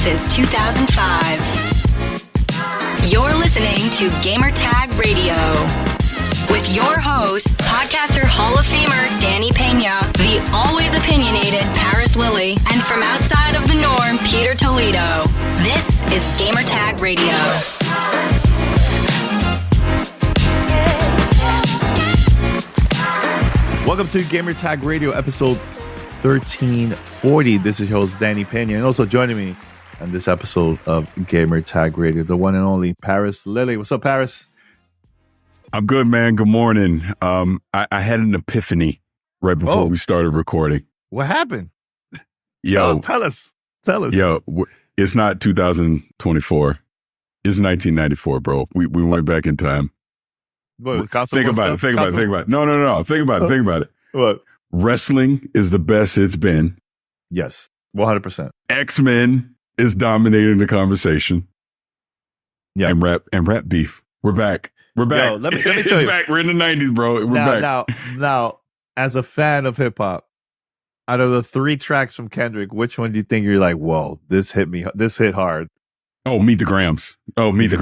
since 2005. You're listening to Gamertag Radio with your hosts, podcaster Hall of Famer Danny Peña, the always opinionated Paris Lily, and from outside of the norm, Peter Toledo. This is Gamertag Radio. Welcome to Gamertag Radio, episode 1340. This is your host, Danny Peña, and also joining me on this episode of Gamertag Radio, the one and only Paris Lily. What's up, Paris? I'm good, man. Good morning. I had an epiphany right before we started recording. What happened? Yo, tell us. Yo, it's not 2024. It's 1994, bro. We went back in time. What, think about it. No. Think about it. What? Wrestling is the best it's been. Yes, 100%. X-Men is dominating the conversation. Yeah, and rap beef. We're back. Yo, let me tell you. Back. We're in the 90s, bro. We're back. Now, as a fan of hip hop, out of the 3 tracks from Kendrick, which one do you think you're like, whoa, this hit hard? Oh, Meet the Grams. Meet the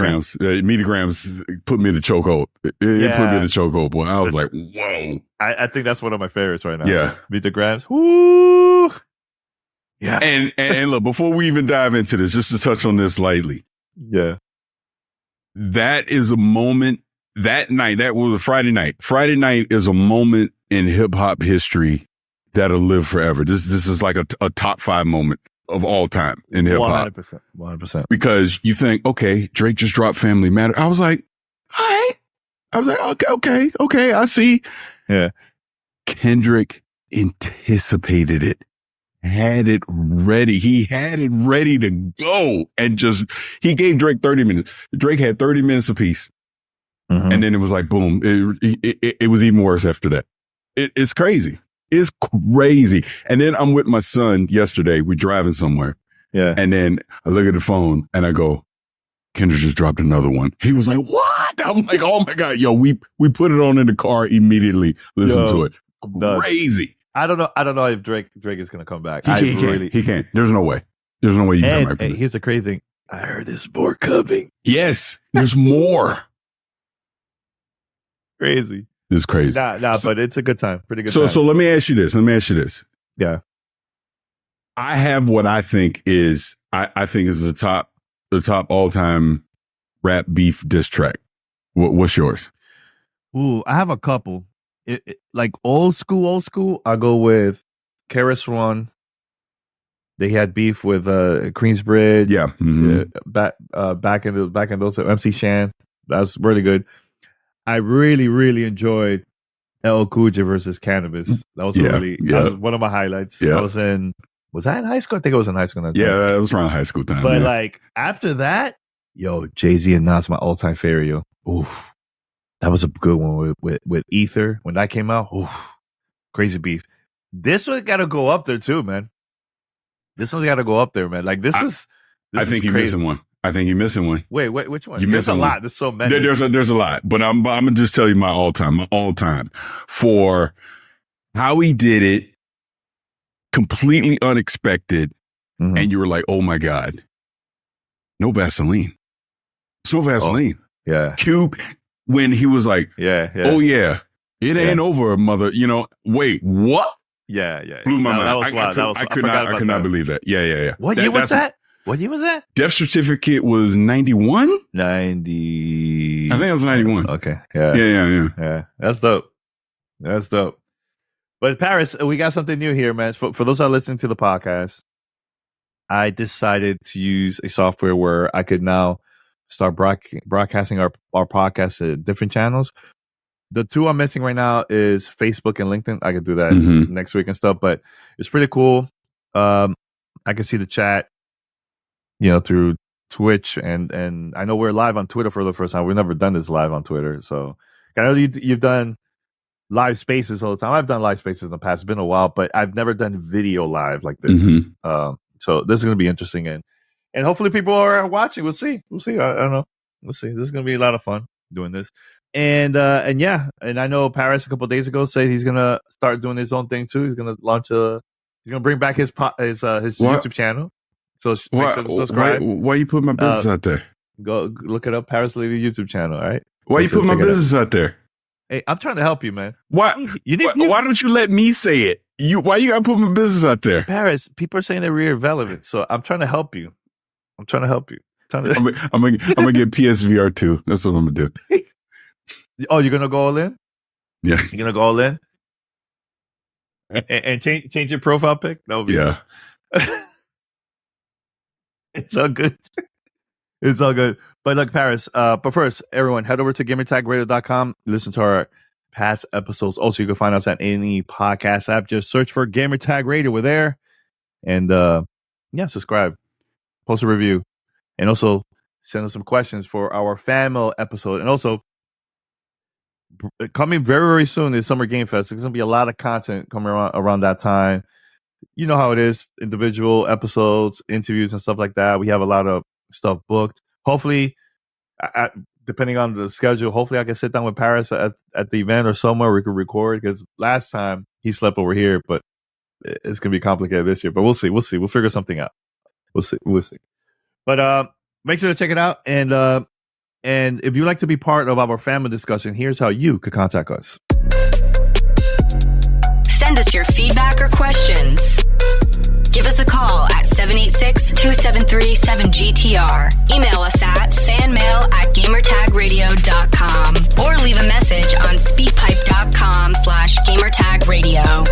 Grams put me in the chokehold. It put me in the chokehold, boy. I was like, whoa. I think that's one of my favorites right now. Yeah. Meet the Grams. Woo. Yeah. And look, before we even dive into this, just to touch on this lightly. Yeah. That is a moment that night. That was a Friday night. Friday night is a moment in hip hop history that'll live forever. This is like a top 5 moment of all time in hip hop. 100%. Because you think, okay, Drake just dropped Family Matter. I was like, all right. I was like, okay, I see. Yeah. Kendrick anticipated it, had it ready. He had it ready to go and he gave Drake 30 minutes. Drake had 30 minutes apiece. Mm-hmm. And then it was like, boom. It was even worse after that. It's crazy. It's crazy. And then I'm with my son yesterday. We're driving somewhere. Yeah. And then I look at the phone and I go, Kendrick just dropped another one. He was like, what? I'm like, oh my God. Yo, we put it on in the car immediately. Listen to it. Crazy. I don't know if Drake is going to come back. He can't. There's no way. There's no way you can come back from this. Here's the crazy thing. I heard there's more coming. Yes. There's more. Crazy. It's crazy. But it's a good time. Pretty good time. So let me ask you this. Yeah. I have what I think is the top all-time rap beef diss track. What's yours? Ooh, I have a couple. Like old school, I'll go with KRS-One. They had beef with Queensbridge. Yeah. Mm-hmm. Back in those MC Shan. That was really good. I really, really enjoyed LL Cool J versus Cannabis. That was that was one of my highlights. Yeah. Was that in high school? I think it was in high school. Yeah, it was around high school time. But like after that, Jay-Z and Nas, my all-time favorite, yo. Oof. That was a good one with Ether. When that came out, oof. Crazy beef. This one got to go up there too, man. This one's got to go up there, man. Like I think you're missing one. Wait, which one? You're missing a lot. There's so many. There's a lot, but I'm gonna just tell you my all time for how he did it, completely unexpected, and you were like, oh my God, no Vaseline. It's no Vaseline. Oh, yeah. Cube, when he was like, oh yeah, it ain't over, mother. Wait, what? Yeah. Blew my mind. That was wild. I could not believe that. Yeah. What year was that? What year was that? Death Certificate was 91? 90. I think it was 91. Okay. Yeah. Yeah. That's dope. But Paris, we got something new here, man. For those that are listening to the podcast, I decided to use a software where I could now start broadcasting our podcast at different channels. The 2 I'm missing right now is Facebook and LinkedIn. I could do that next week and stuff, but it's pretty cool. I can see the chat, through Twitch, and I know we're live on Twitter for the first time. We've never done this live on Twitter. So I know you've done live spaces all the time. I've done live spaces in the past. It's been a while, but I've never done video live like this. So this is going to be interesting. And hopefully people are watching. We'll see. I don't know. We'll see. This is going to be a lot of fun doing this. And I know Paris a couple of days ago said he's going to start doing his own thing too. He's going to launch he's going to bring back his YouTube channel. So make sure to subscribe. Why you put my business out there? Go look it up, Paris Lady YouTube channel. All right. Why you put my business out there? Hey, I'm trying to help you, man. Why don't you let me say it? Why you gotta put my business out there? Paris, people are saying that we're irrelevant, so I'm trying to help you. I'm gonna get PSVR 2. That's what I'm gonna do. Oh, you're gonna go all in? Yeah. You're gonna go all in? and change your profile pic? That would be nice. It's all good. It's all good. But look, Paris, but first, everyone, head over to gamertagradio.com. Listen to our past episodes. Also, you can find us at any podcast app. Just search for Gamertag Radio. We're there. And subscribe. Post a review. And also send us some questions for our fan mail episode. And also, coming very, very soon is Summer Game Fest. There's going to be a lot of content coming around that time. You know how it is. Individual episodes, interviews, and stuff like that. We have a lot of stuff booked. Hopefully, depending on the schedule, hopefully I can sit down with Paris at the event or somewhere we can record, because last time he slept over here, but it's going to be complicated this year. But we'll see. We'll figure something out. We'll see. But make sure to check it out. And if you'd like to be part of our family discussion, here's how you could contact us. Send us your feedback or questions. Give us a call at 786-273-7GTR. Email us at fanmail@gamertagradio.com or leave a message on speakpipe.com/gamertagradio.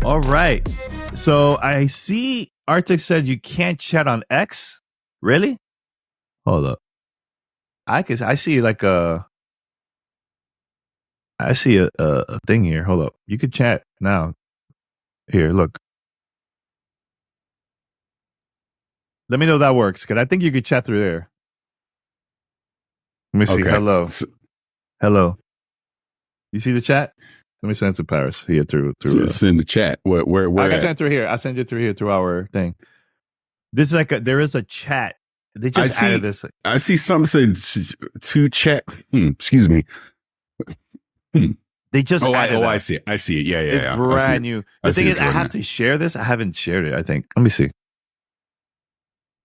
All right. So I see Arctic said you can't chat on X. Really? Hold up. I see like I see a thing here. Hold up. You could chat now. Here, look. Let me know if that works, because I think you could chat through there. Let me see. Okay. Hello. You see the chat? Let me send it to Paris here through. It's in the chat. Where I can send it through here. I send it through here through our thing. This is there is a chat. They just added this. I see something said to chat. Excuse me. They just added I see it. I see it. Yeah. It's brand new. The thing is, I have to share this. I haven't shared it, I think. Let me see.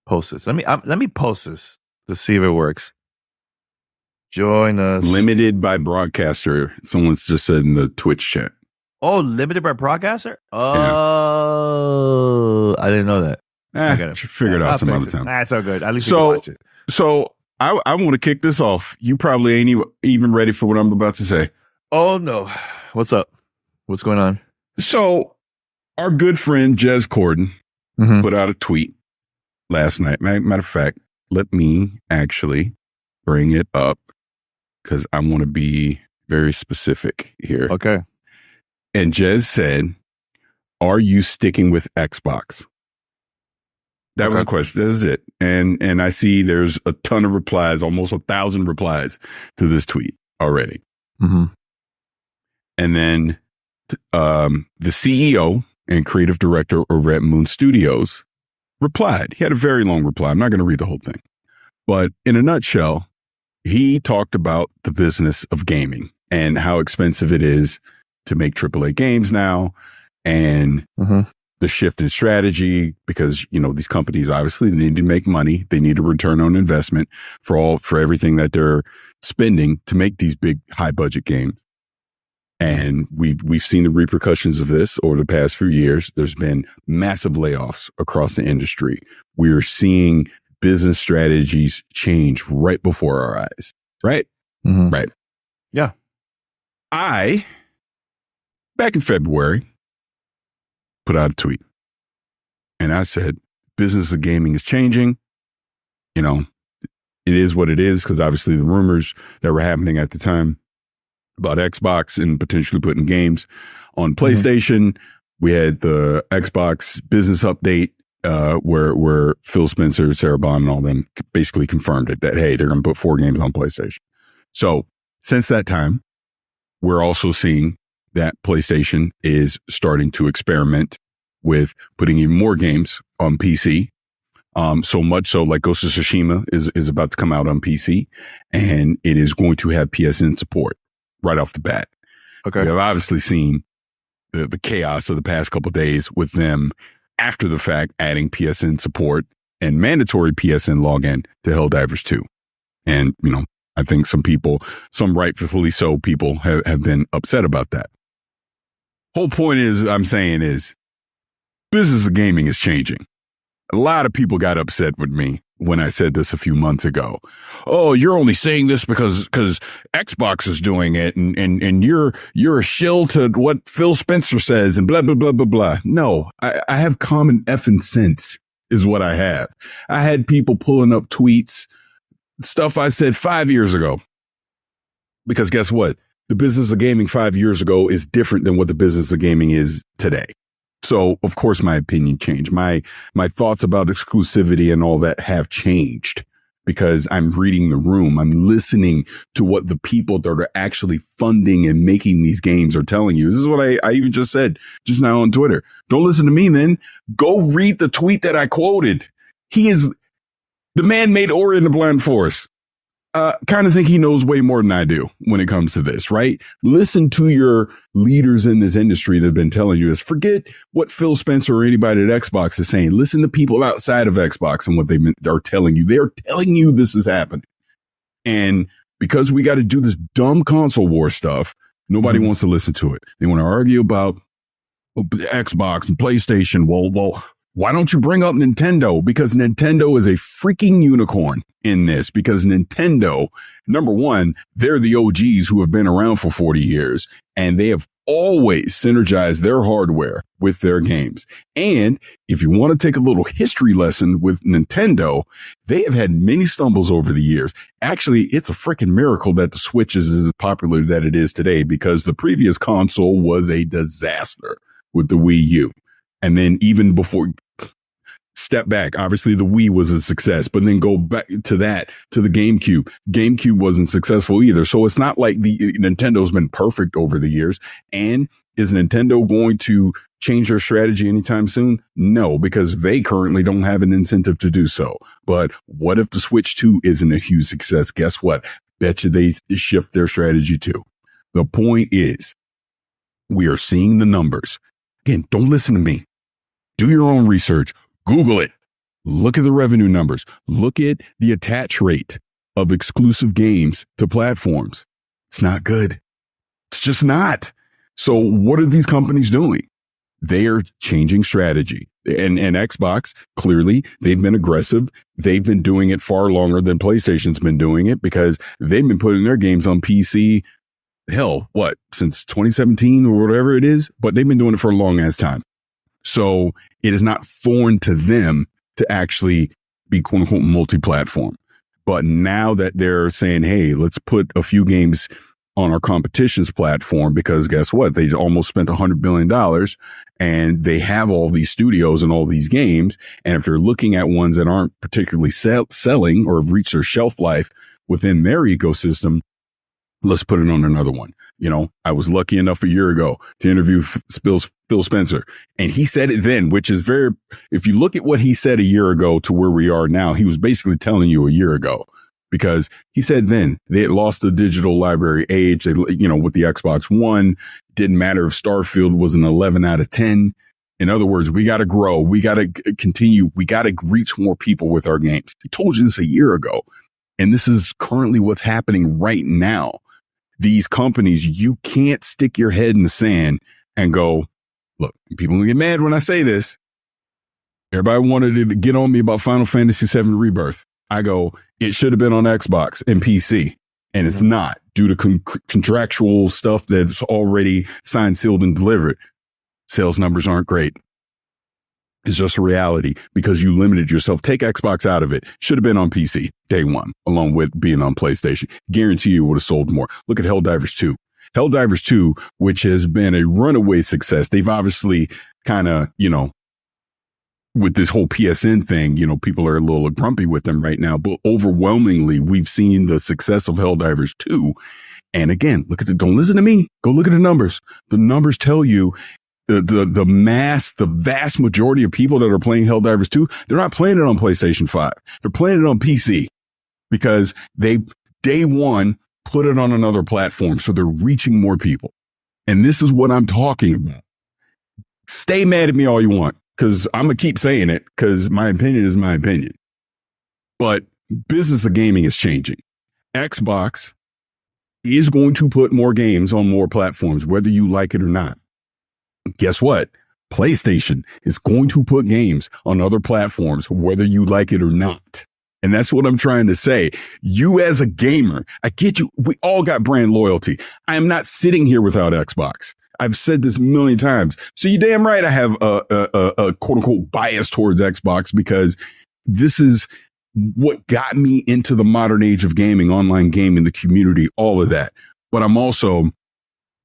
Post this. Let me post this to see if it works. Join us. Limited by broadcaster. Someone's just said in the Twitch chat. Oh, limited by broadcaster? Oh, yeah. I didn't know that. I got to figure it out some other time. That's so good. At least you can watch it. So I want to kick this off. You probably ain't even ready for what I'm about to say. Oh, no. What's up? What's going on? So our good friend Jez Corden put out a tweet last night. Matter of fact, let me actually bring it up, because I want to be very specific here. Okay. And Jez said, "Are you sticking with Xbox?" That was a question. That is it. And I see there's a ton of replies, almost 1,000 replies to this tweet already. Mm-hmm. And then the CEO and creative director of Red Moon Studios replied. He had a very long reply. I'm not going to read the whole thing. But in a nutshell, he talked about the business of gaming and how expensive it is to make AAA games now, and the shift in strategy, because, these companies obviously need to make money. They need a return on investment for everything that they're spending to make these big high budget games. And we've seen the repercussions of this over the past few years. There's been massive layoffs across the industry. We're seeing business strategies change right before our eyes. Right? Mm-hmm. Right. Yeah. Back in February, put out a tweet, and I said, business of gaming is changing. It is what it is, because obviously the rumors that were happening at the time about Xbox and potentially putting games on PlayStation. We had the Xbox business update where Phil Spencer, Sarah Bond, and all them basically confirmed it, that, hey, they're going to put 4 games on PlayStation. So since that time, we're also seeing that PlayStation is starting to experiment with putting even more games on PC. So much so, like Ghost of Tsushima is about to come out on PC, and it is going to have PSN support right off the bat. Okay. We have obviously seen the chaos of the past couple of days with them after the fact adding PSN support and mandatory PSN login to Helldivers 2. And, I think some rightfully so, people have been upset about that. Whole point I'm saying is business of gaming is changing. A lot of people got upset with me when I said this a few months ago. Oh, you're only saying this because Xbox is doing it and you're a shill to what Phil Spencer says and blah, blah, blah, blah, blah. No, I have common effing sense is what I have. I had people pulling up tweets, stuff I said 5 years ago. Because guess what? The business of gaming 5 years ago is different than what the business of gaming is today. So, of course, my opinion changed. My thoughts about exclusivity and all that have changed because I'm reading the room. I'm listening to what the people that are actually funding and making these games are telling you. This is what I even just said just now on Twitter. Don't listen to me, then. Go read the tweet that I quoted. The man made Ori and the Blind Forest. Kind of think he knows way more than I do when it comes to this, right? Listen to your leaders in this industry that have been telling you this. Forget what Phil Spencer or anybody at Xbox is saying. Listen to people outside of Xbox and what they are telling you. They're telling you this is happening. And because we got to do this dumb console war stuff, nobody wants to listen to it. They want to argue about Xbox and PlayStation. Well, why don't you bring up Nintendo? Because Nintendo is a freaking unicorn in this. Because Nintendo, number one, they're the OGs who have been around for 40 years, and they have always synergized their hardware with their games. And if you want to take a little history lesson with Nintendo, they have had many stumbles over the years. Actually, it's a freaking miracle that the Switch is as popular that it is today, because the previous console was a disaster with the Wii U. And then even before, step back, obviously the Wii was a success, but then go back to the GameCube. GameCube wasn't successful either. So it's not like Nintendo's been perfect over the years. And is Nintendo going to change their strategy anytime soon? No, because they currently don't have an incentive to do so. But what if the Switch 2 isn't a huge success? Guess what? Bet you they shift their strategy too. The point is, we are seeing the numbers. Again, don't listen to me. Do your own research. Google it. Look at the revenue numbers. Look at the attach rate of exclusive games to platforms. It's not good. It's just not. So what are these companies doing? They are changing strategy. And Xbox, clearly, they've been aggressive. They've been doing it far longer than PlayStation's been doing it, because they've been putting their games on PC, since 2017 or whatever it is, but they've been doing it for a long ass time. So it is not foreign to them to actually be quote unquote multi-platform. But now that they're saying, hey, let's put a few games on our competition's platform, because guess what? They almost spent $100 billion and they have all these studios and all these games. And if they're looking at ones that aren't particularly selling or have reached their shelf life within their ecosystem, let's put it on another one. I was lucky enough a year ago to interview Phil Spencer, and he said it then, which is if you look at what he said a year ago to where we are now, he was basically telling you a year ago, because he said then they had lost the digital library age. They, with the Xbox One, didn't matter if Starfield was an 11 out of 10. In other words, we got to grow. We got to continue. We got to reach more people with our games. He told you this a year ago, and this is currently what's happening right now. These companies, you can't stick your head in the sand and go, look, people will get mad when I say this. Everybody wanted to get on me about Final Fantasy VII Rebirth. I go, it should have been on Xbox and PC, and it's not, due to contractual stuff that's already signed, sealed, and delivered. Sales numbers aren't great. It's just a reality, because you limited yourself. Take Xbox out of it. Should have been on PC day one, along with being on PlayStation. Guarantee you would have sold more. Look at Helldivers 2. Helldivers 2, which has been a runaway success. They've obviously kind of, with this whole PSN thing, people are a little grumpy with them right now. But overwhelmingly, we've seen the success of Helldivers 2. And again, don't listen to me. Go look at the numbers. The numbers tell you the vast majority of people that are playing Helldivers 2, they're not playing it on PlayStation 5. They're playing it on PC because they day one put it on another platform. So they're reaching more people. And this is what I'm talking about. Stay mad at me all you want, because I'm going to keep saying it, because my opinion is my opinion. But business of gaming is changing. Xbox is going to put more games on more platforms, whether you like it or not. Guess what? PlayStation is going to put games on other platforms, whether you like it or not. And that's what I'm trying to say. You as a gamer, I get you. We all got brand loyalty. I am not sitting here without Xbox. I've said this a million times. So you're damn right I have a quote unquote bias towards Xbox, because this is what got me into the modern age of gaming, online gaming, the community, all of that. But I'm also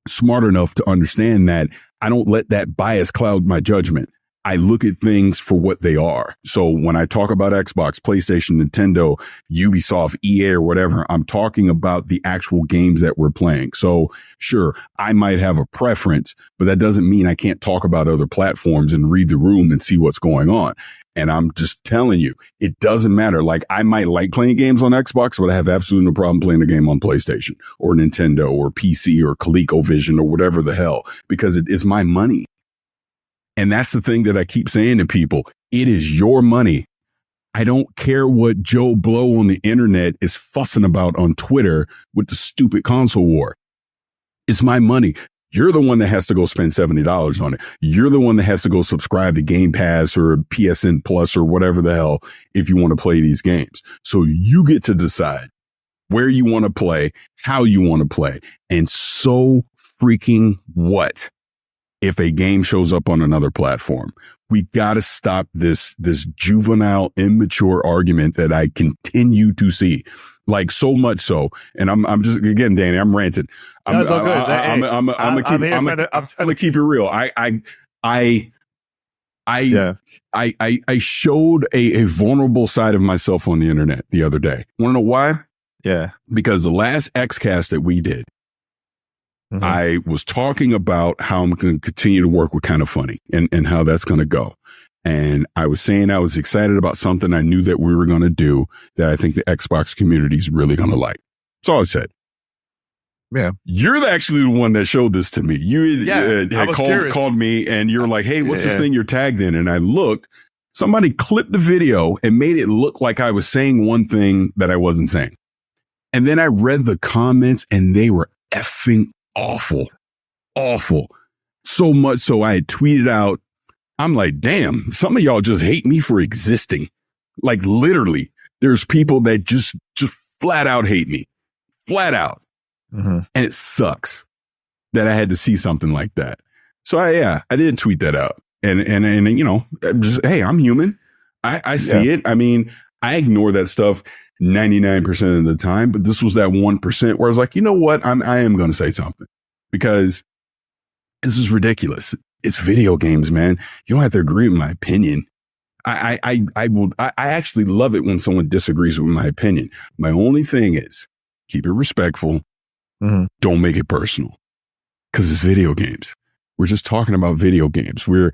smart enough to understand that I don't let that bias cloud my judgment. I look at things for what they are. So when I talk about Xbox, PlayStation, Nintendo, Ubisoft, EA, or whatever, I'm talking about the actual games that we're playing. So sure, I might have a preference, but that doesn't mean I can't talk about other platforms and read the room and see what's going on. And I'm just telling you, it doesn't matter. Like, I might like playing games on Xbox, but I have absolutely no problem playing a game on PlayStation or Nintendo or PC or ColecoVision or whatever the hell, because it is my money. And that's the thing that I keep saying to people. It is your money. I don't care what Joe Blow on the internet is fussing about on Twitter with the stupid console war. It's my money. You're the one that has to go spend $70 on it. You're the one that has to go subscribe to Game Pass or PSN Plus or whatever the hell if you want to play these games. So you get to decide where you want to play, how you want to play. And so freaking what if a game shows up on another platform? We got to stop this juvenile, immature argument that I continue to see. Like, so much so, and I'm just, again, Danny, I'm ranting. I'm gonna keep it real. I showed a vulnerable side of myself on the internet the other day. Want to know why? Yeah, because the last Xcast that we did, I was talking about how I'm going to continue to work with Kind of Funny and how that's going to go. And I was saying I was excited about something I knew that we were going to do that I think the Xbox community is really going to like. That's all I said. Yeah. You're actually the one that showed this to me. You had called me and you're like, hey, what's this thing you're tagged in? And I looked, somebody clipped the video and made it look like I was saying one thing that I wasn't saying. And then I read the comments and they were effing awful. So much so I had tweeted out, I'm like, damn, some of y'all just hate me for existing. Like, literally, there's people that just flat out hate me. Flat out. And it sucks that I had to see something like that. So I did tweet that out. And you know, just, hey, I'm human. I see it. I mean, I ignore that stuff 99% of the time, but this was that 1% where I was like, you know what? I am going to say something, because this is ridiculous. It's video games, man. You don't have to agree with my opinion. I actually love it when someone disagrees with my opinion. My only thing is keep it respectful. Don't make it personal, because it's video games. We're just talking about video games. We're,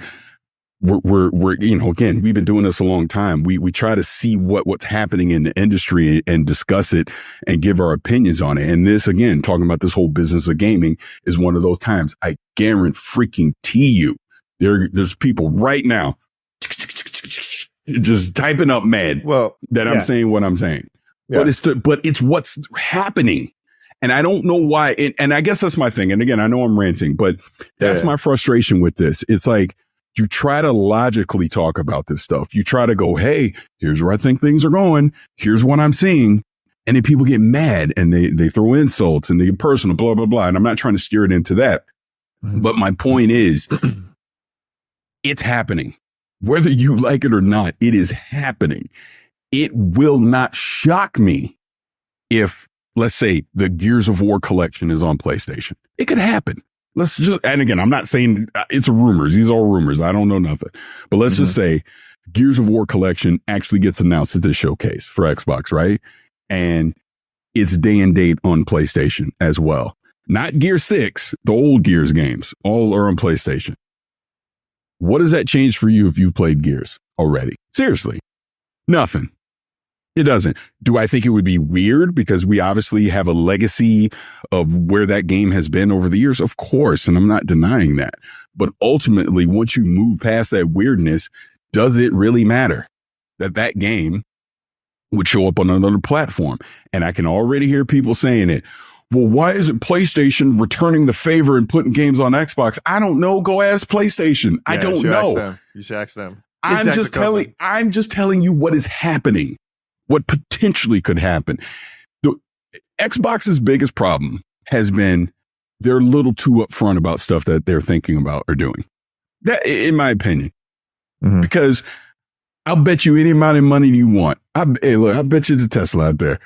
you know, again, we've been doing this a long time. We try to see what's happening in the industry and discuss it and give our opinions on it. And this, again, talking about this whole business of gaming is one of those times. I guarantee you there's people right now just typing up mad that I'm saying what I'm saying. But it's what's happening. And I don't know why. And I guess that's my thing. And again, I know I'm ranting, but that's my frustration with this. It's like, you try to logically talk about this stuff. You try to go, hey, here's where I think things are going. Here's what I'm seeing. And then people get mad and they throw insults and they get personal, blah, blah, blah. And I'm not trying to steer it into that. But my point is, it's happening. Whether you like it or not, it is happening. It will not shock me if, let's say, the Gears of War collection is on PlayStation. It could happen. Let's just, and again, I'm not saying it's rumors. These are all rumors. I don't know nothing. But let's just say Gears of War collection actually gets announced at this showcase for Xbox, right? And it's day and date on PlayStation as well. Not Gear 6, the old Gears games, all are on PlayStation. What does that change for you if you played Gears already? Seriously, nothing. It doesn't. Do I think it would be weird because we obviously have a legacy of where that game has been over the years? Of course. And I'm not denying that. But ultimately, once you move past that weirdness, does it really matter that that game would show up on another platform? And I can already hear people saying it. Well, why isn't PlayStation returning the favor and putting games on Xbox? I don't know. Go ask PlayStation. I don't know. You should ask them. I'm just telling you what is happening, what potentially could happen. The Xbox's biggest problem has been they're a little too upfront about stuff that they're thinking about or doing. That, in my opinion, because I'll bet you any amount of money you want. Hey, look, I bet you the Tesla out there.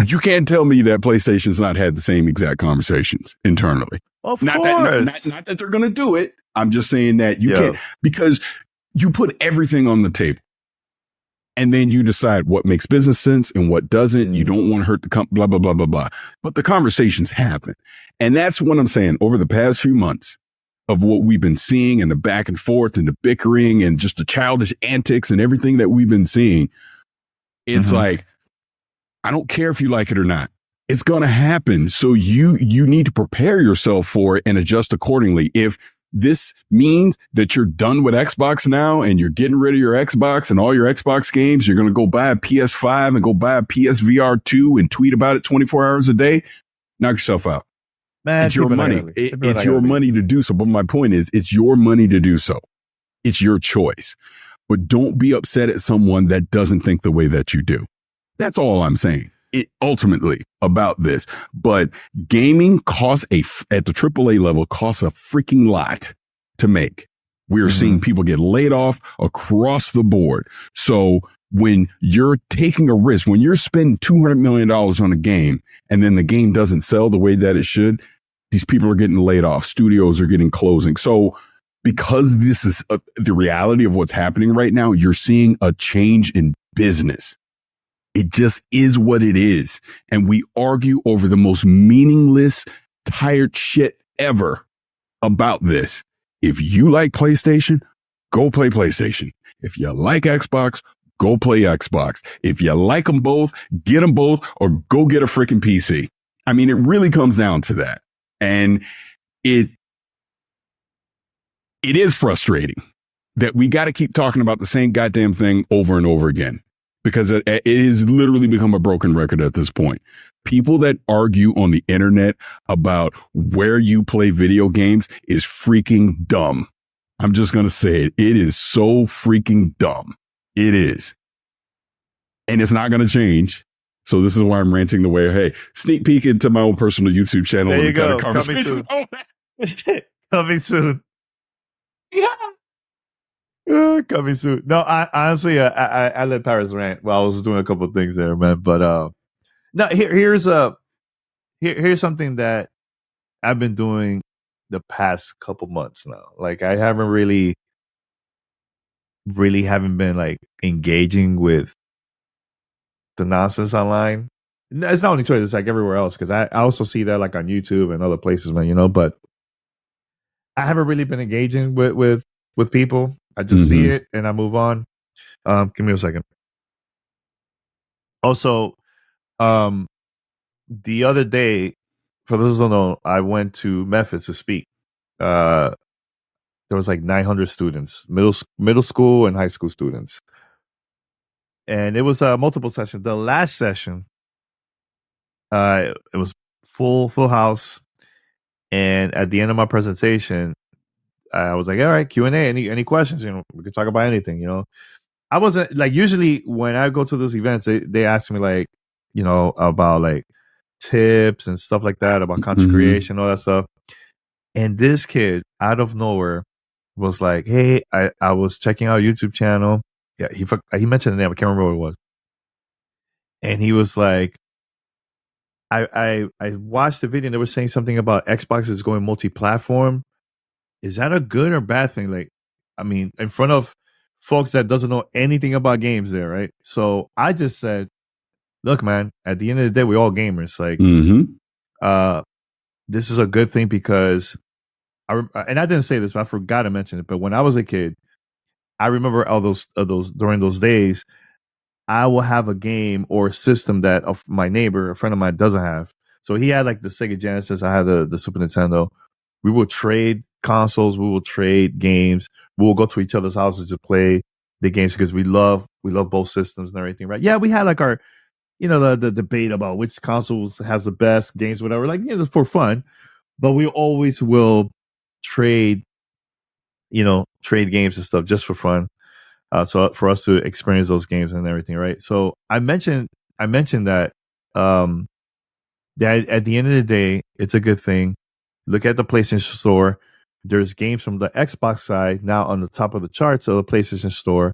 You can't tell me that PlayStation's not had the same exact conversations internally. Of course. Not that they're going to do it. I'm just saying that you can't, because you put everything on the table and then you decide what makes business sense and what doesn't. You don't want to hurt the company, blah, blah, blah, blah, blah. But the conversations happen. And that's what I'm saying. Over the past few months of what we've been seeing and the back and forth and the bickering and just the childish antics and everything that we've been seeing, it's like, I don't care if you like it or not. It's going to happen. So you need to prepare yourself for it and adjust accordingly. If this means that you're done with Xbox now and you're getting rid of your Xbox and all your Xbox games, you're going to go buy a PS5 and go buy a PSVR 2 and tweet about it 24 hours a day, knock yourself out. Man, it's your money. It's your money to do so. But my point is, it's your money to do so. It's your choice. But don't be upset at someone that doesn't think the way that you do. That's all I'm saying. It ultimately about this, but gaming costs at the AAA level costs a freaking lot to make. We're seeing people get laid off across the board. So when you're taking a risk, when you're spending $200 million on a game and then the game doesn't sell the way that it should, these people are getting laid off. Studios are getting closing. So because this is the reality of what's happening right now, you're seeing a change in business. It just is what it is. And we argue over the most meaningless, tired shit ever about this. If you like PlayStation, go play PlayStation. If you like Xbox, go play Xbox. If you like them both, get them both or go get a freaking PC. I mean, it really comes down to that. And it is frustrating that we got to keep talking about the same goddamn thing over and over again. Because it has literally become a broken record at this point. People that argue on the internet about where you play video games is freaking dumb. I'm just going to say it. It is so freaking dumb. It is. And it's not going to change. So this is why I'm ranting the way, hey, sneak peek into my own personal YouTube channel. There you go. Coming soon. Coming soon. Yeah. Coming soon. No, I honestly, I let Paris rant while I was doing a couple of things there, man. But no, here's something that I've been doing the past couple months now. Like I haven't really haven't been like engaging with the nonsense online. It's not only Twitter; it's like everywhere else. Because I also see that like on YouTube and other places, man. You know, but I haven't really been engaging with people. I just see it and I move on. Give me a second. Also, the other day, for those who don't know, I went to Memphis to speak. There was like 900 students, middle school and high school students. And it was multiple sessions. The last session, it was full house. And at the end of my presentation, I was like, all right, Q&A, any questions? You know, we could talk about anything, you know. I wasn't like, usually when I go to those events, they ask me like, you know, about like tips and stuff like that, about content creation, all that stuff. And this kid out of nowhere was like, hey, I was checking out YouTube channel. Yeah, he mentioned the name. I can't remember what it was. And he was like, I watched the video and they were saying something about Xbox is going multi-platform. Is that a good or bad thing? Like, I mean, in front of folks that doesn't know anything about games there, right? So I just said, look, man, at the end of the day, we're all gamers. Like, this is a good thing because and I didn't say this, but I forgot to mention it. But when I was a kid, I remember all those during those days. I will have a game or a system that my neighbor, a friend of mine, doesn't have. So he had like the Sega Genesis. I had the Super Nintendo. We will trade consoles. We will trade games. We will go to each other's houses to play the games because we love both systems and everything, right? Yeah, we had like our, the debate about which consoles has the best games, whatever, like, for fun. But we always will trade games and stuff just for fun. So for us to experience those games and everything, right? So I mentioned that that at the end of the day, it's a good thing. Look at the PlayStation Store. There's games from the Xbox side now on the top of the charts of the PlayStation Store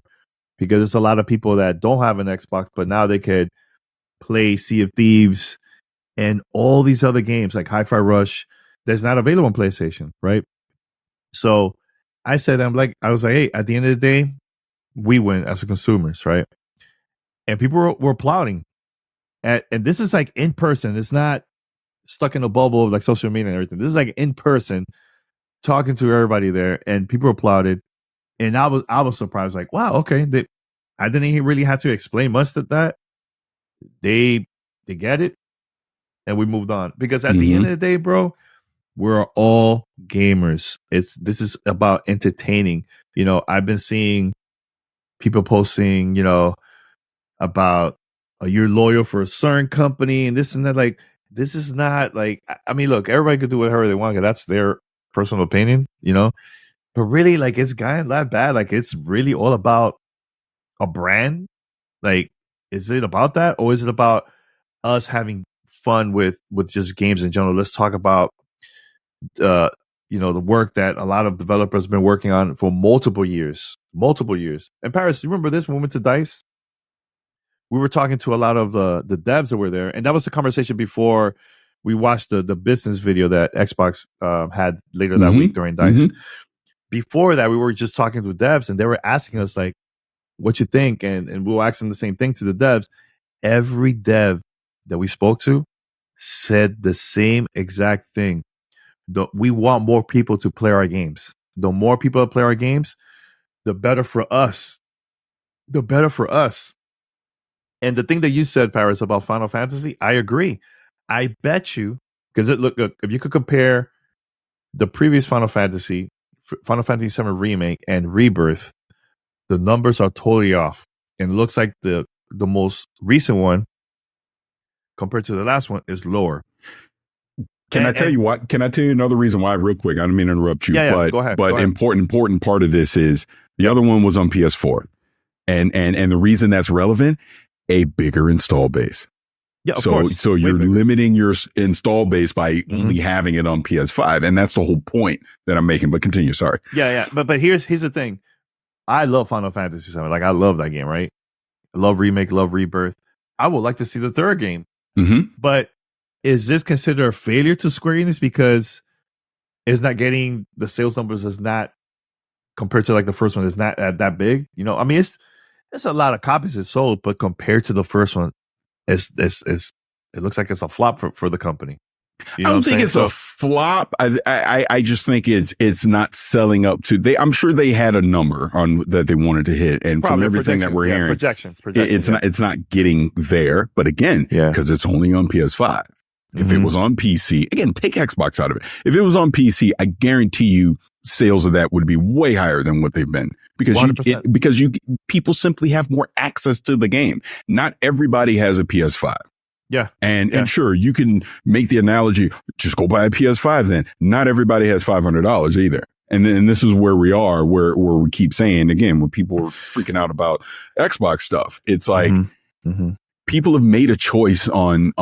because there's a lot of people that don't have an Xbox, but now they could play Sea of Thieves and all these other games like Hi-Fi Rush that's not available on PlayStation, right? So I said, I was like, hey, at the end of the day, we win as consumers, right? And people were applauding. And this is like in person. It's not stuck in a bubble of like social media and everything. This is like in person, talking to everybody there, and people applauded. And I was surprised, like, wow, okay. I didn't really have to explain much to that. They get it, and we moved on. Because at the end of the day, bro, we're all gamers. This is about entertaining. I've been seeing people posting, about you're loyal for a certain company and this and that. Like, this is not like, I mean, look, everybody could do whatever they want because that's their personal opinion, but really, like, it's not that bad. Like, it's really all about a brand. Like, is it about that, or is it about us having fun with just games in general? Let's talk about the work that a lot of developers have been working on for multiple years. And Paris, you remember this when we went to DICE? We were talking to a lot of the devs that were there, and that was the conversation before we watched the business video that Xbox had later that week during DICE. Before that, we were just talking to devs, and they were asking us, like, what you think, and we were asking the same thing to the devs. Every dev that we spoke to said the same exact thing. We want more people to play our games. The more people that play our games, the better for us. The better for us. And the thing that you said, Paris, about Final Fantasy, I agree. I bet you, because look, if you could compare the previous Final Fantasy VII Remake and Rebirth, the numbers are totally off. And it looks like the most recent one, compared to the last one, is lower. Can I tell you another reason why, real quick? I don't mean to interrupt you, but go ahead. But important part of this is the other one was on PS4. And the reason that's relevant, a bigger install base. Yeah, of course. So you're limiting your install base by only having it on PS5. And that's the whole point that I'm making. But continue. Sorry. Yeah. But here's the thing. I love Final Fantasy VII. Like, I love that game, right? I love Remake, love Rebirth. I would like to see the third game. But is this considered a failure to Square Enix because it's not getting the sales numbers? Is not compared to like the first one. Is not that big. I mean, it's a lot of copies it sold, but compared to the first one, it looks like it's a flop for the company. I don't think it's a flop. I just think it's not selling up to. I'm sure they had a number on that they wanted to hit, and from everything that we're hearing, projection. It's not getting there. But again, because it's only on PS5. If it was on PC, again, take Xbox out of it. If it was on PC, I guarantee you sales of that would be way higher than what they've been because people simply have more access to the game. Not everybody has a PS5. Yeah. And sure, you can make the analogy, just go buy a PS5 then. Not everybody has $500 either. And then this is where we are, where we keep saying, again, when people are freaking out about Xbox stuff, it's like people have made a choice on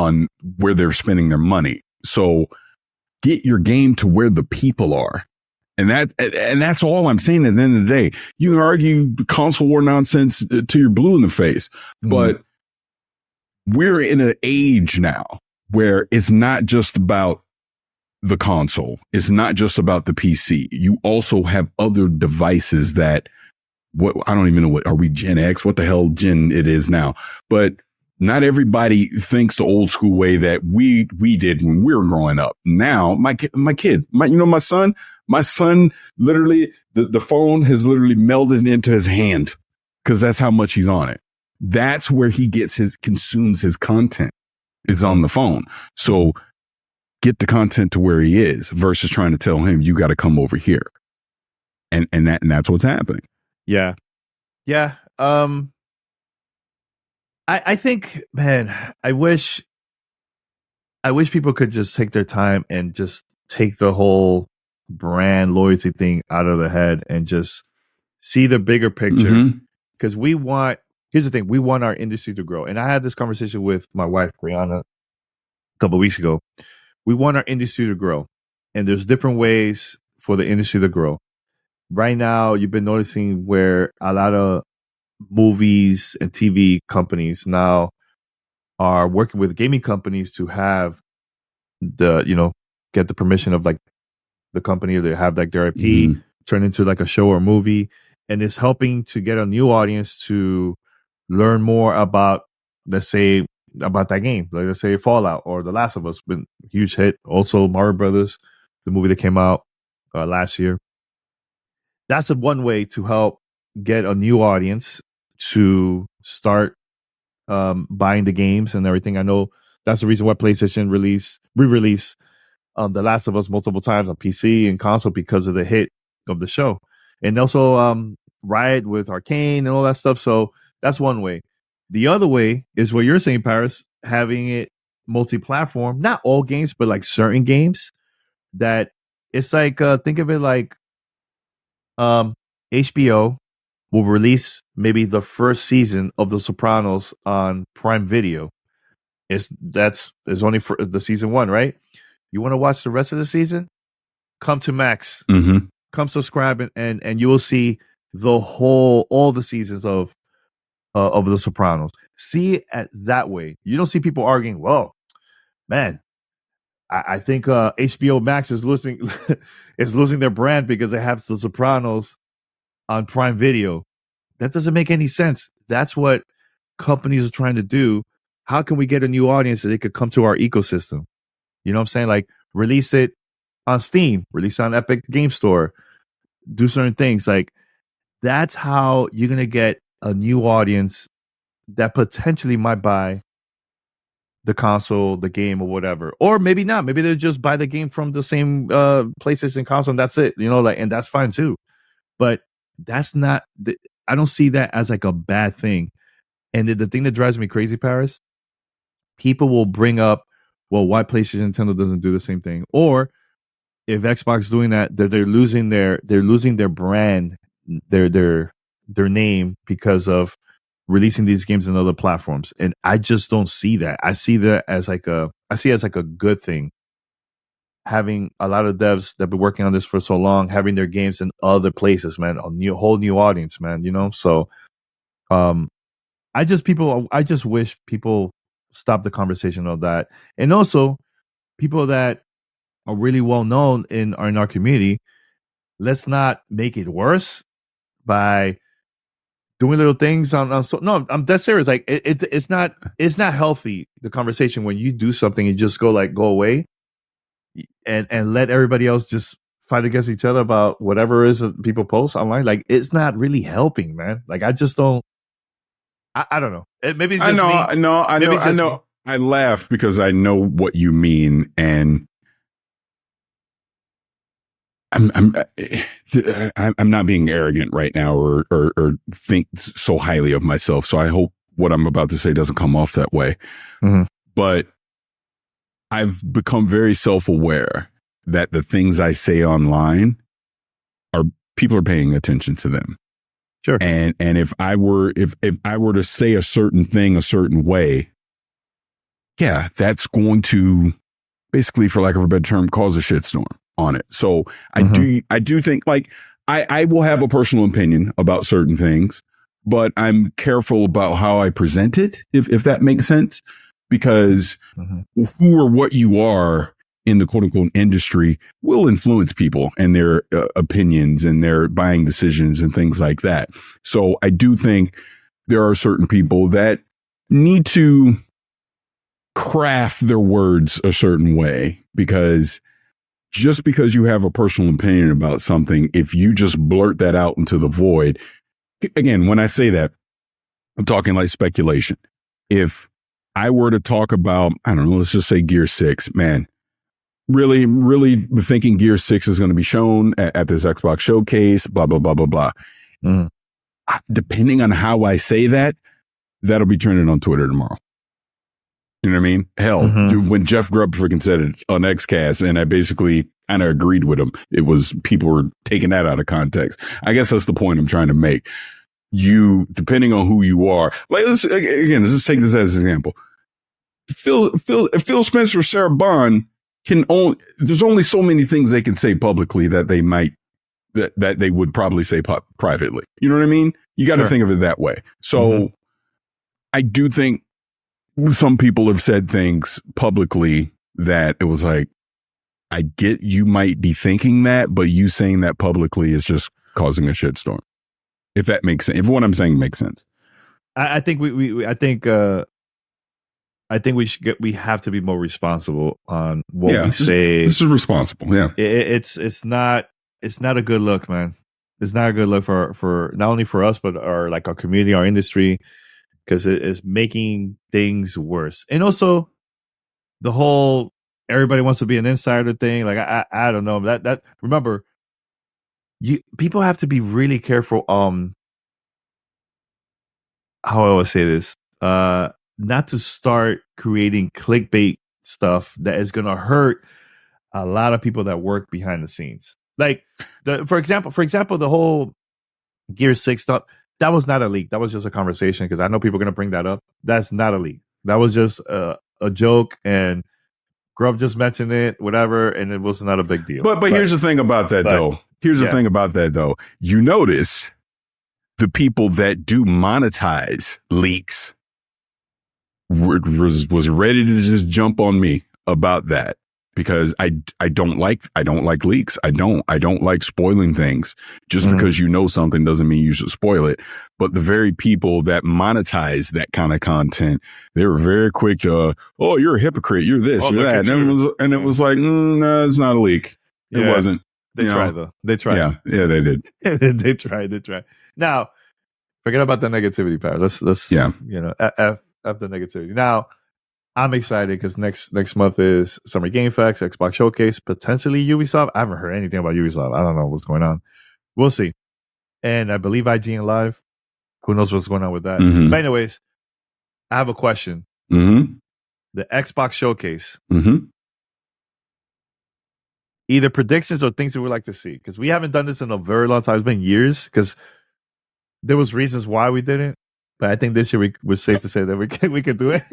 where they're spending their money. So get your game to where the people are. And that's all I'm saying at the end of the day. You can argue console war nonsense till you're blue in the face, but we're in an age now where it's not just about the console. It's not just about the PC. You also have other devices that I don't even know are we Gen X? What the hell Gen it is now? But Not everybody thinks the old school way that we did when we were growing up. Now, my son, literally, the phone has literally melded into his hand because that's how much he's on it. That's where he consumes his content. It's on the phone. So get the content to where he is versus trying to tell him, you got to come over here. And that's what's happening. Yeah. Yeah. I think, man, I wish people could just take their time and just take the whole brand loyalty thing out of the head and just see the bigger picture. Because here's the thing, we want our industry to grow. And I had this conversation with my wife, Brianna, a couple of weeks ago. We want our industry to grow. And there's different ways for the industry to grow. Right now, you've been noticing where a lot of movies and TV companies now are working with gaming companies to have get the permission of like the company to have like their IP turn into like a show or movie. And it's helping to get a new audience to learn more about, let's say, about that game. Like, let's say Fallout or The Last of Us, been a huge hit. Also, Mario Brothers, the movie that came out last year. That's one way to help get a new audience to start buying the games and everything. I know that's the reason why PlayStation re-release The Last of Us multiple times on PC and console because of the hit of the show. And also Riot with Arcane and all that stuff. So that's one way. The other way is what you're saying, Paris, having it multi-platform. Not all games, but like certain games that it's like, think of it like HBO will release maybe the first season of The Sopranos on Prime Video. It's only for the season 1, right? You want to watch the rest of the season? Come to Max. Come subscribe and you will see all the seasons of The Sopranos. See it that way. You don't see people arguing, well, man, I think HBO Max is losing their brand because they have The Sopranos on Prime Video. That doesn't make any sense. That's what companies are trying to do. How can we get a new audience so they could come to our ecosystem? You know what I'm saying? Like release it on Steam, release it on Epic Game Store, do certain things. Like that's how you're going to get a new audience that potentially might buy the console, the game, or whatever. Or maybe not. Maybe they just buy the game from the same PlayStation console and that's it. And that's fine too. But that's not, I don't see that as like a bad thing. And the thing that drives me crazy, Paris, people will bring up, well, why PlayStation and Nintendo doesn't do the same thing? Or if Xbox is doing that, they're losing their brand, their name because of releasing these games on other platforms. And I just don't see that. I see that as like a good thing. Having a lot of devs that have been working on this for so long, having their games in other places, man, whole new audience, man, So, I just wish people stop the conversation of that. And also people that are really well known in our community, let's not make it worse by doing little things no, I'm dead serious. Like it's not healthy, the conversation when you do something and just go away and let everybody else just fight against each other about whatever it is that people post online. Like it's not really helping, man. Like I just don't. I don't know. Maybe it's just me. I know. I laugh because I know what you mean, and I'm not being arrogant right now or think so highly of myself. So I hope what I'm about to say doesn't come off that way. Mm-hmm. But I've become very self-aware that the things I say online people are paying attention to them. Sure. And if I were to say a certain thing a certain way, yeah, that's going to basically, for lack of a better term, cause a shitstorm on it. So I do think like I will have a personal opinion about certain things, but I'm careful about how I present it, if that makes sense, because who or what you are in the quote unquote industry will influence people and their opinions and their buying decisions and things like that. So I do think there are certain people that need to craft their words a certain way, because just because you have a personal opinion about something, if you just blurt that out into the void, again, when I say that, I'm talking like speculation. If I were to talk about, I don't know, let's just say Gear 6, man, really thinking Gear 6 is going to be shown at this Xbox showcase, blah, blah, blah, blah, blah. Mm. Depending on how I say that, that'll be trending on Twitter tomorrow. You know what I mean? Hell, dude, when Jeff Grubb freaking said it on XCast, and I basically kind of agreed with him, it was people were taking that out of context. I guess that's the point I'm trying to make. You, depending on who you are, like, let's just take this as an example. Phil Spencer or Sarah Bond there's only so many things they can say publicly that they might, that they would probably say privately. You know what I mean? You got to think of it that way. So I do think some people have said things publicly that it was like, I get you might be thinking that, but you saying that publicly is just causing a shitstorm. If that makes sense. If what I'm saying makes sense. I think we have to be more responsible on what we say. This is responsible. Yeah. It's not a good look, man. It's not a good look for not only for us, but our community, our industry, because it is making things worse. And also the whole everybody wants to be an insider thing. Like, I don't know that remember, people have to be really careful. How I would say this, not to start creating clickbait stuff that is going to hurt a lot of people that work behind the scenes. Like, for example, the whole Gear 6 stuff, that was not a leak. That was just a conversation, because I know people are going to bring that up. That's not a leak. That was just a joke, and Grubb just mentioned it, whatever, and it was not a big deal. But here's the thing about that, though. Here's the thing about that, though. You notice the people that do monetize leaks was ready to just jump on me about that, because I don't like leaks. I don't like spoiling things. Just because you know something doesn't mean you should spoil it. But the very people that monetize that kind of content, they were very quick to, oh, you're a hypocrite, you're this, you're that. And it was like, no, it's not a leak. It wasn't. They tried, though. They tried. Yeah, they did. They tried. Now, forget about the negativity part. Let's F the negativity. Now, I'm excited because next month is Summer Game Fest, Xbox Showcase, potentially Ubisoft. I haven't heard anything about Ubisoft. I don't know what's going on. We'll see. And I believe IGN Live. Who knows what's going on with that? But anyways, I have a question. The Xbox Showcase. Either predictions or things we would like to see, because we haven't done this in a very long time. It's been years, because there was reasons why we didn't. But I think this year we're safe to say that we can do it.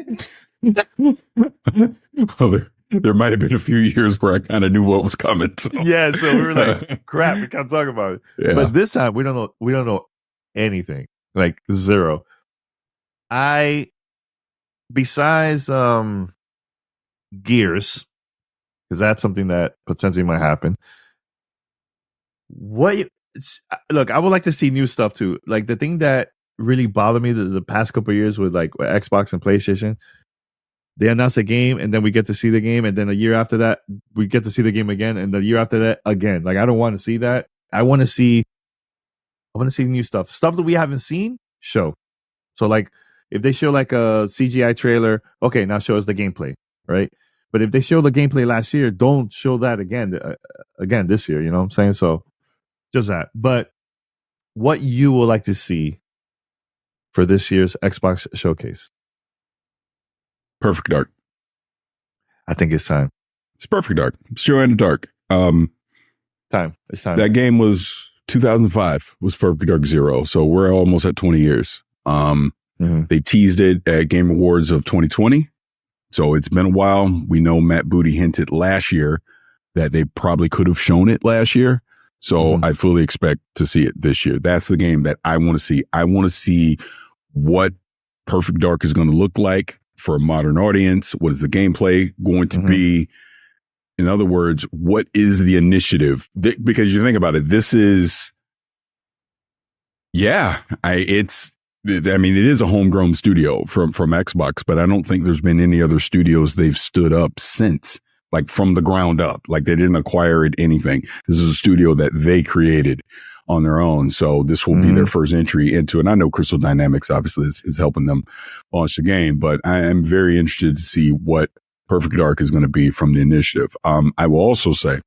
Well, there might have been a few years where I kind of knew what was coming. So. Yeah, so we were like, crap, we can't talk about it. Yeah. But this time we don't know anything. Like, zero. Besides Gears, because that's something that potentially might happen. Look, I would like to see new stuff too. Like, the thing that really bothered me the past couple of years with Xbox and PlayStation, they announce a game and then we get to see the game, and then a year after that we get to see the game again, and the year after that again. Like, I don't want to see that. I want to see new stuff that we haven't seen. Show. So, like, if they show like a CGI trailer, okay, now show us the gameplay, right? But if they show the gameplay last year, don't show that again this year. You know what I'm saying? So just that. But what you would like to see for this year's Xbox Showcase? Perfect Dark. I think it's time. It's Perfect Dark. Still in the dark. It's time. That game was 2005. Was Perfect Dark 0. So we're almost at 20 years. They teased it at Game Awards of 2020. So it's been a while. We know Matt Booty hinted last year that they probably could have shown it last year. So I fully expect to see it this year. That's the game that I want to see. I want to see what Perfect Dark is going to look like for a modern audience. What is the gameplay going to be? In other words, what is the initiative? Because you think about it, this is, it's I mean, it is a homegrown studio from Xbox, but I don't think there's been any other studios they've stood up since, like from the ground up. Like they didn't acquire it, anything. This is a studio that they created on their own. So this will be their first entry into it. And I know Crystal Dynamics obviously is helping them launch the game, but I am very interested to see what Perfect Dark is going to be from the initiative. I will also say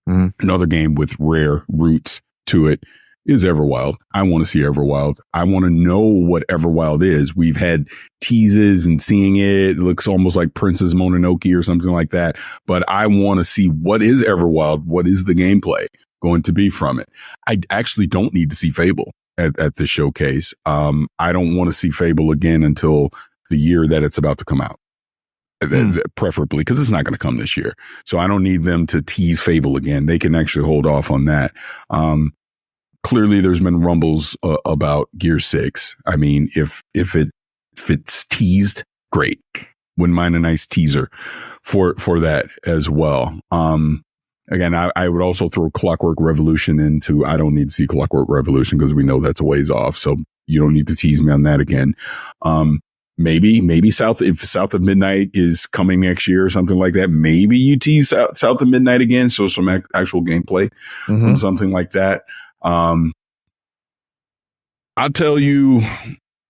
another game with rare roots to it is Everwild. I want to see Everwild. I want to know what Everwild is. We've had teases and seeing it. It looks almost like Princess Mononoke or something like that. But I want to see what is Everwild. What is the gameplay going to be from it? I actually don't need to see Fable at the showcase. I don't want to see Fable again until the year that it's about to come out. Preferably, because it's not going to come this year. So I don't need them to tease Fable again. They can actually hold off on that. Clearly, there's been rumbles about Gear 6. I mean, if it's teased, great. Wouldn't mind a nice teaser for that as well. Again, I would also throw Clockwork Revolution into. I don't need to see Clockwork Revolution because we know that's a ways off. So you don't need to tease me on that again. Maybe if South of Midnight is coming next year or something like that, maybe you tease South of Midnight again. So some actual gameplay from something like that. I'll tell you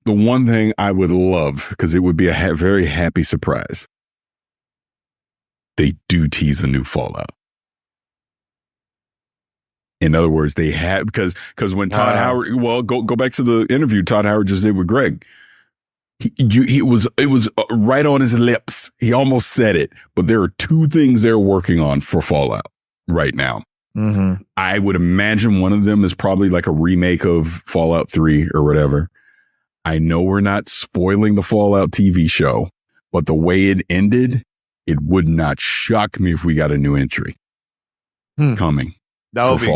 the one thing I would love, because it would be a very happy surprise. They do tease a new Fallout. In other words, they have, because when Todd Howard, go back to the interview Todd Howard just did with Greg. It was right on his lips. He almost said it, but there are two things they're working on for Fallout right now. I would imagine one of them is probably like a remake of Fallout 3 or whatever. I know we're not spoiling the Fallout TV show, but the way it ended, it would not shock me if we got a new entry coming. That would be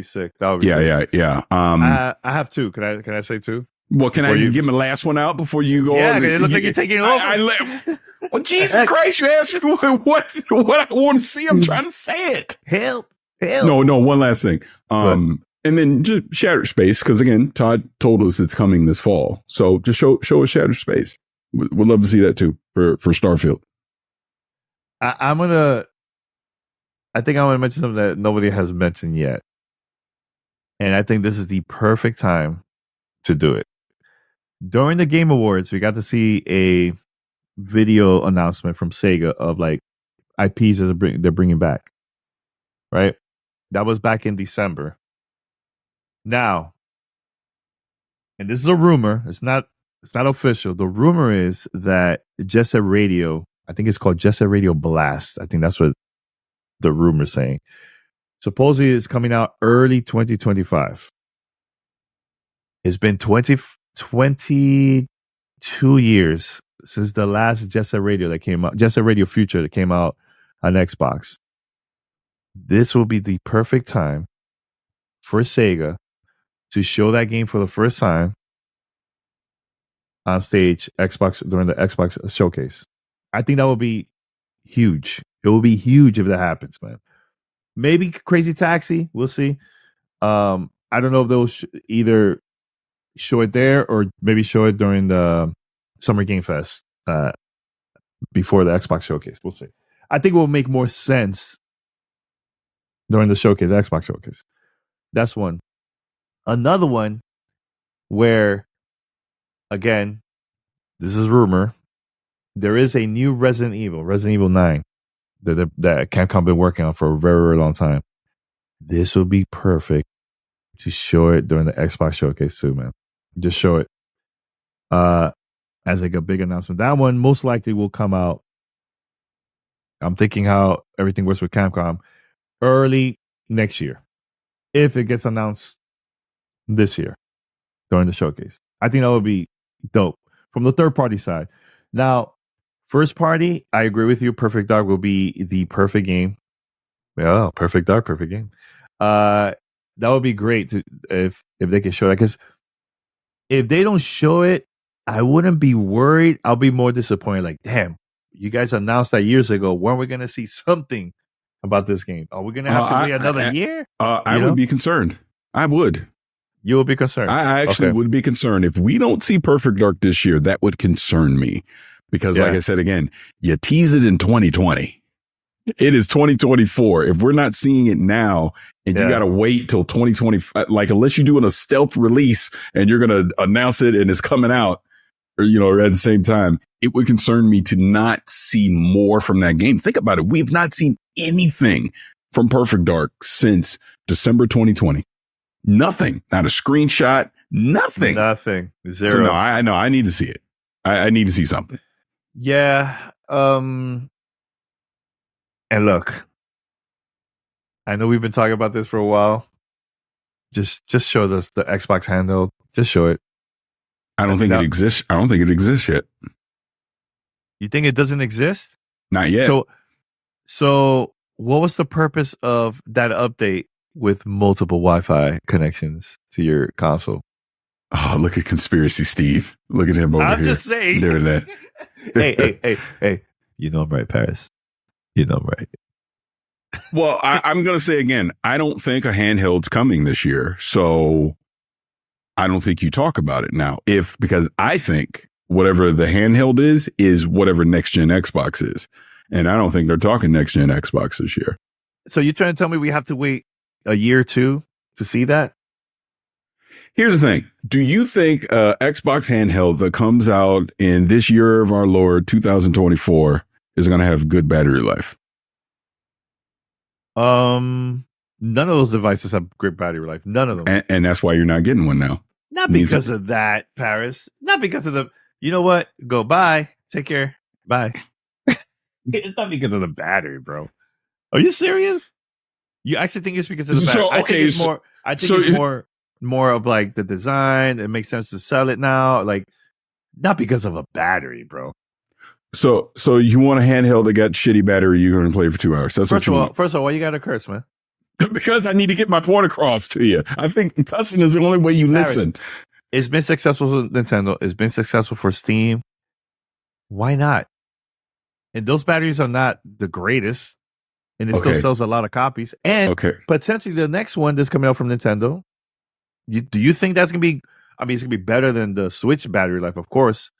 sick. That would be sick. Yeah. I have two. Can I say two? Well, can I get my last one out before you go? Yeah, it looks like you're taking it over. Well, Jesus Christ, you asked me what I want to see. I'm trying to say it. Help. No, one last thing. And then just Shattered Space, because again, Todd told us it's coming this fall. So just show us Shattered Space. We'd love to see that too for Starfield. I think I'm gonna mention something that nobody has mentioned yet. And I think this is the perfect time to do it. During the Game Awards, we got to see a video announcement from Sega of like IPs that they're bringing back. Right? That was back in December. Now, and this is a rumor. It's not official. The rumor is that Jet Set Radio, I think it's called Jet Set Radio Blast. I think that's what the rumor's saying. Supposedly it's coming out early 2025. It's been 22 years since the last Jet Set Radio that came out, Jet Set Radio Future that came out on Xbox. This will be the perfect time for Sega to show that game for the first time on stage during the Xbox showcase. I think that will be huge. It will be huge if that happens, man. Maybe Crazy Taxi. We'll see. I don't know if they'll either show it there or maybe show it during the Summer Game Fest before the Xbox showcase. We'll see. I think it will make more sense during the showcase, Xbox showcase. That's one. Another one where, again, this is rumor. There is a new Resident Evil 9, that Capcom been working on for a very, very long time. This would be perfect to show it during the Xbox showcase too, man. Just show it as like a big announcement. That one most likely will come out. I'm thinking how everything works with Capcom early next year, if it gets announced this year during the showcase. I think that would be dope from the third party side. Now, first party, I agree with you. Perfect Dark will be the perfect game. Yeah, Perfect Dark, perfect game. That would be great if they can show that, because if they don't show it, I wouldn't be worried. I'll be more disappointed. Like, damn, you guys announced that years ago. When are we going to see something about this game? Are we going to have to wait another year? I would be concerned. I would. You will be concerned. I actually would be concerned if we don't see Perfect Dark this year. That would concern me because, like I said again, you tease it in 2020. It is 2024. If we're not seeing it now, and you got to wait till 2020, like unless you're doing a stealth release and you're going to announce it and it's coming out, or at the same time, it would concern me to not see more from that game. Think about it. We've not seen anything from Perfect Dark since December 2020. Nothing. Not a screenshot. Nothing. Nothing. Zero. So no, I know. I need to see it. I need to see something. Yeah. And look, I know we've been talking about this for a while. Just show us the Xbox handheld. Just show it. I don't think it exists. I don't think it exists yet. You think it doesn't exist? Not yet. So what was the purpose of that update with multiple Wi-Fi connections to your console? Oh, look at Conspiracy Steve. Look at him over here. I'm just saying. Doing that. Hey. You know I'm right, Paris. You know I'm right. Well, I'm going to say again, I don't think a handheld's coming this year. So I don't think you talk about it now. Because I think whatever the handheld is whatever next gen Xbox is. And I don't think they're talking next gen Xbox this year. So you're trying to tell me we have to wait a year or two to see that? Here's the thing. Do you think Xbox handheld that comes out in this year of our Lord 2024 is going to have good battery life? None of those devices have great battery life. None of them. And that's why you're not getting one now. Not because of that, Paris. Not because of the, you know what? Go bye. Take care. Bye. It's not because of the battery, bro. Are you serious? You actually think it's because of the battery? I think it's more of like the design. It makes sense to sell it now. Like, not because of a battery, bro. So you want a handheld that got shitty battery, you're going to play for 2 hours. That's what you want. First of all, why you got to curse, man? Because I need to get my point across to you. I think cussing is the only way you listen. It's been successful for Nintendo. It's been successful for Steam. Why not? And those batteries are not the greatest. And it still sells a lot of copies. And potentially the next one that's coming out from Nintendo, do you think that's going to be, I mean, it's going to be better than the Switch battery life, of course.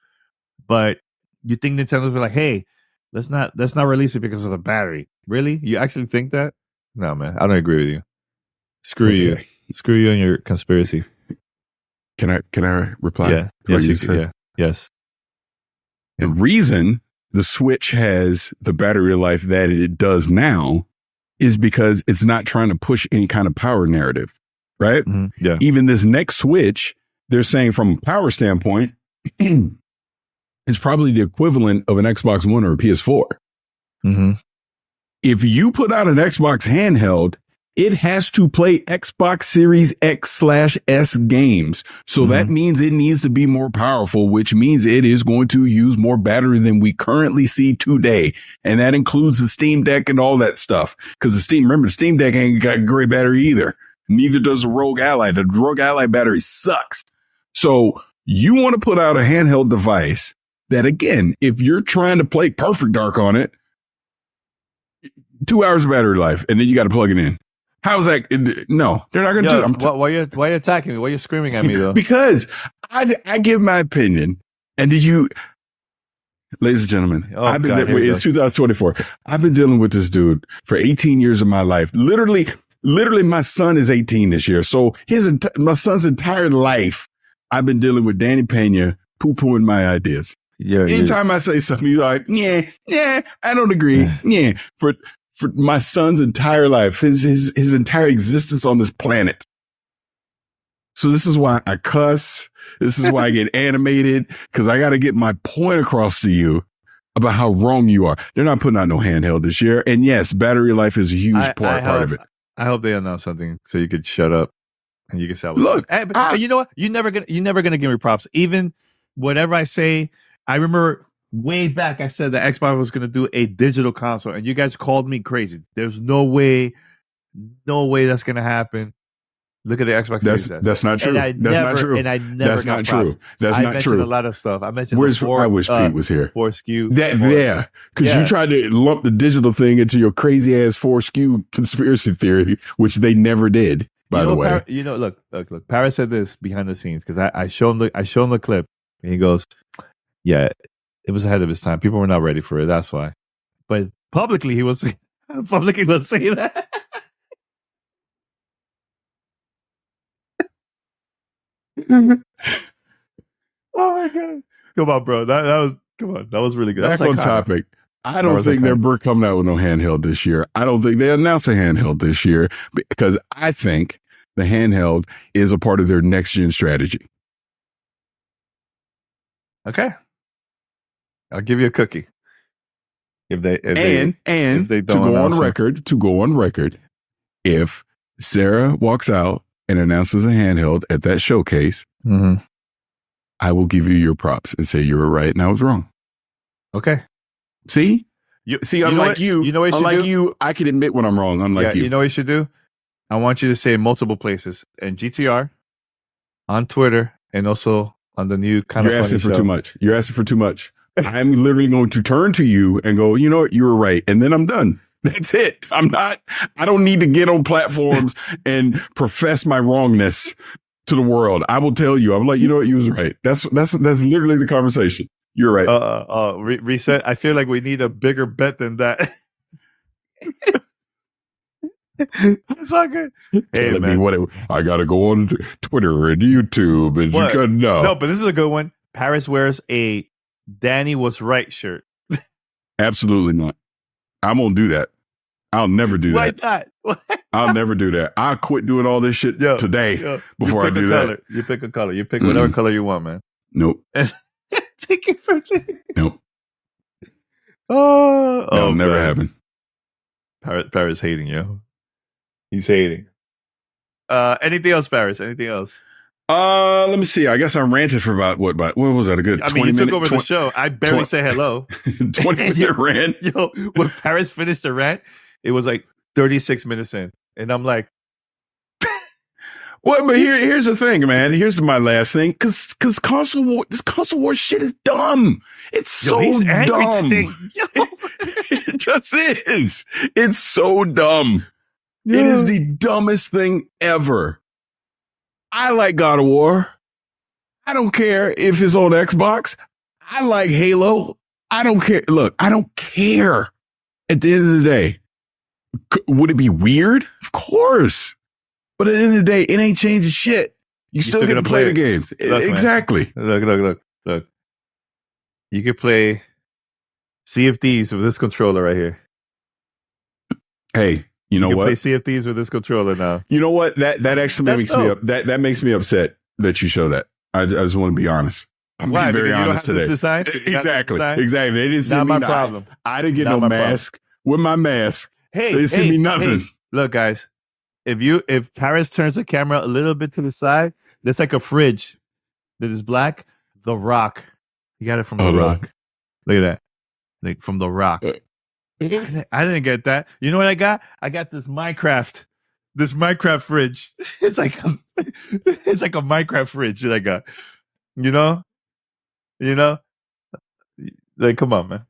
But you think Nintendo's be like, hey, let's not release it because of the battery. Really? You actually think that? No, man, I don't agree with you. Screw you. Screw you and your conspiracy. Can I reply? Yeah. Yes, you said? Yeah. Yes. The reason the Switch has the battery life that it does now is because it's not trying to push any kind of power narrative, right? Mm-hmm. Yeah. Even this next Switch, they're saying from a power standpoint, it's probably the equivalent of an Xbox One or a PS4. Mm-hmm. If you put out an Xbox handheld, it has to play Xbox Series X/S games. So that means it needs to be more powerful, which means it is going to use more battery than we currently see today. And that includes the Steam Deck and all that stuff. Because the Steam Deck ain't got great battery either. Neither does the Rogue Ally. The Rogue Ally battery sucks. So you want to put out a handheld device that, again, if you're trying to play Perfect Dark on it, 2 hours of battery life, and then you got to plug it in. How's that? No, they're not going to do it. Why are you attacking me? Why are you screaming at me, though? Because I give my opinion. And ladies and gentlemen, it's 2024. I've been dealing with this dude for 18 years of my life. Literally, my son is 18 this year. So my son's entire life, I've been dealing with Danny Peña poo-pooing my ideas. Yeah. Anytime I say something, he's like, yeah, I don't agree. Yeah. For my son's entire life, his entire existence on this planet. So this is why I cuss. This is why I get animated, because I got to get my point across to you about how wrong you are. They're not putting out no handheld this year. And yes, battery life is a huge part of it. I hope they announce something so you could shut up and you can sell it. Look, you know what? You're never gonna give me props. Even whatever I say, I remember way back, I said that Xbox was going to do a digital console, and you guys called me crazy. There's no way that's going to happen. Look at the Xbox Series S. That's not true. That's not true. And I never That's got not props. true. That's not true. I mentioned a lot of stuff. I mentioned I wish Pete was here. 4SKU. Because you tried to lump the digital thing into your crazy ass 4SKU conspiracy theory, which they never did. by the way. Look. Paris said this behind the scenes because I showed him the clip, and he goes, "Yeah, it was ahead of his time. People were not ready for it. That's why." But publicly, he was saying that. Oh my god! Come on, bro. That was really good. Back on topic. I don't think they're coming out with no handheld this year. I don't think they announce a handheld this year because I think the handheld is a part of their next gen strategy. Okay, I'll give you a cookie. If they don't to go on record, if Sarah walks out and announces a handheld at that showcase, I will give you your props and say you were right and I was wrong. Okay. See, unlike you, I can admit when I'm wrong. Unlike you, you know what you should do? I want you to say multiple places in GTR, on Twitter, and also on the new kind of. You're asking for too much. You're asking for too much. I'm literally going to turn to you and go, you know what? You were right. And then I'm done. That's it. I don't need to get on platforms and profess my wrongness to the world. I will tell you, I'm like, you know what? You was right. That's literally the conversation. You're right. Reset. I feel like we need a bigger bet than that. It's all good. Telling me what I got to go on Twitter and YouTube and you couldn't know. No, but this is a good one. Paris wears a Danny was right shirt. Absolutely not. I'm going to do that. I'll never do that. Why not? I'll never do that. I'll quit doing all this shit today before I do that. You pick a color. You pick whatever color you want, man. Nope. Take it from me. Nope. That'll never happen. Paris hating, yo. He's hating. Anything else, Paris? Anything else? Let me see. I guess I ranted for about what was that? A good 20 minutes? You took over the show. I barely said hello. 20-minute rant. Yo, when Paris finished the rant, it was like 36 minutes in. And I'm like, well, but here's the thing, man. Here's my last thing. Cause this console war shit is dumb. It's so dumb. It just is. It's so dumb. Yeah. It is the dumbest thing ever. I like God of War. I don't care if it's on Xbox. I like Halo. I don't care. Look, I don't care. At the end of the day, would it be weird? Of course. But at the end of the day, it ain't changing shit. You still get to play the games. Look, exactly. Man, look. You could play Sea of Thieves with this controller right here. Hey, you know what? Play Sea of Thieves with this controller now. You know what? That actually makes me up. That makes me upset that you show that. I just want to be honest. I'm being very honest today. Exactly. They didn't send me problem. I didn't get no mask. With my mask, they didn't send me nothing. Hey, look, guys. If Paris turns the camera a little bit to the side, there's like a fridge that is black. The Rock. You got it from The Rock. Look at that. Like from The Rock. I didn't get that. You know what I got? I got this Minecraft fridge. It's like a Minecraft fridge that I got. You know? Like, come on, man.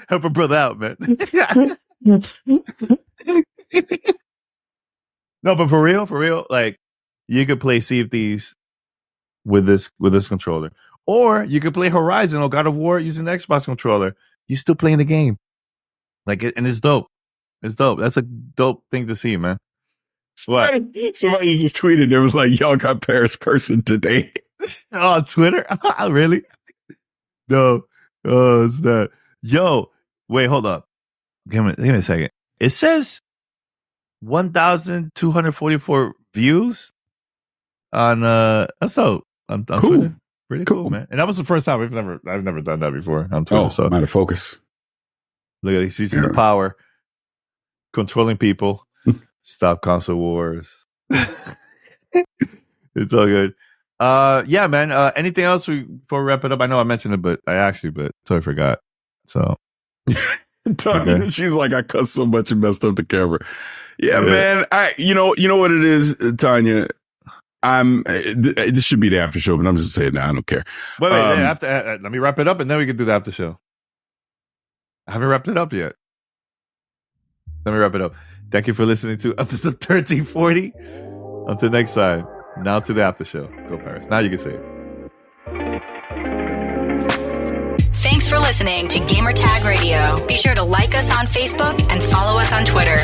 Help a brother out, man. No, but for real, like you could play Sea of Thieves with this controller, or you could play Horizon or God of War using the Xbox controller. You're still playing the game, and it's dope. It's dope. That's a dope thing to see, man. What? Somebody just tweeted. It was like, y'all got Paris cursing today. On Twitter? Really? No. Oh, it's that. Yo, wait, hold up. Give me a second. It says 1,244 views on that's dope. On cool. Twitter. Pretty cool, man. And that was the first time I've never done that before on Twitter. So matter of focus. Look at he's using the power, controlling people. Stop console wars. It's all good. Yeah, man. Anything else before we wrap it up? I know I mentioned it, but I totally forgot. So Tanya, she's like, I cussed so much and messed up the camera. Yeah, man. You know what it is, Tanya. This should be the after show, but I'm just saying, I don't care. Wait, let me wrap it up, and then we can do the after show. I haven't wrapped it up yet. Let me wrap it up. Thank you for listening to episode 1340. Until next time, now to the after show. Go Paris. Now you can say it. Thanks for listening to Gamertag Radio. Be sure to like us on Facebook and follow us on Twitter.